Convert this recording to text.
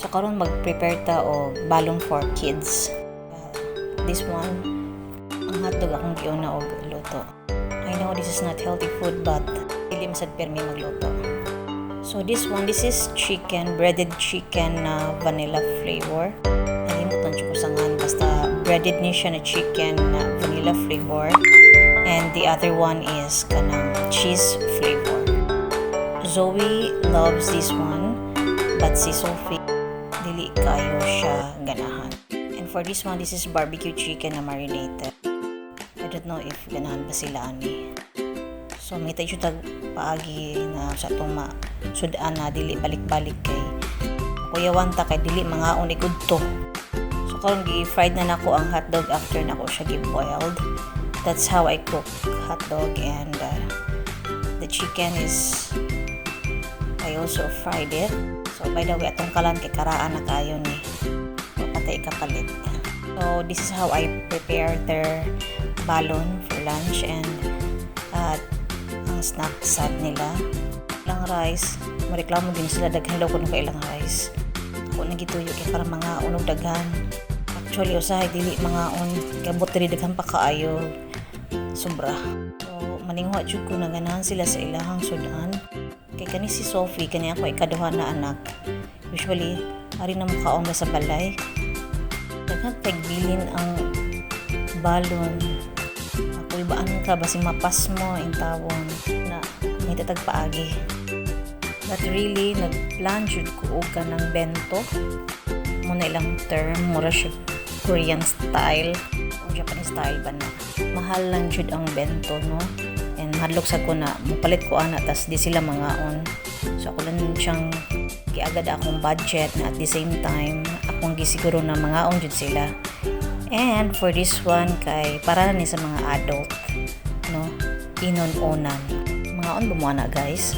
So karon mag-prepare ta og balon for kids. This one, ang hotdog akong giuna og luto. I know this is not healthy food but dili masad permi magluto. So this is chicken, breaded chicken na vanilla flavor. Nalimutan ko sangan basta breaded ni siya na chicken na vanilla flavor. And the other one is kanang cheese flavor. Zoe loves this one, but si Sophie dili kayo siya ganahan. And for this one, this is barbecue chicken na marinated. I don't know if ganahan ba sila ani. So may tayo tag paagi na sa tuma sudan na dili balik-balik kay kuyawan ta kay dili mga unikod to. So karon gi-fried na nako ang hotdog after nako siya gi-boiled. That's how I cook hotdog, and the chicken is I also fried it. So by the way, atong kalan kay karaan na kayo ni patay kapalit. So this is how I prepare their balon for lunch, and ang snack sad nila ilang rice. Mareklamo din sila daghan daw kuno kay ilang rice. Ako nagituyo kay para mga unog daghan. Actually usahay dili mga gabot diri daghan pa kaayo sobra. So maningwa jud ko na ganahan sila sa ilahang sudan. Kay kani si Sophie, kani ako ikaduha na anak. Usually, ari na makaon sa balay. Daghan tagbilin ang balon. Kulbaan ka basi mapas mo in tawon na may tatag paagi. But really, nag-plan jud ko og kanang bento. Muna ilang term, mura siya Korean style o Japanese style ba na. Mahal lang jud ang bento, no? And hadlok sa ko na mupalit ko ana tas di sila mangaon. So ako lang siyang giagad akong budget na at the same time akong gisiguro na mangaon jud sila. And for this one kay para na ni sa mga adult, no? Inon-onan. Mangaon bumuana guys.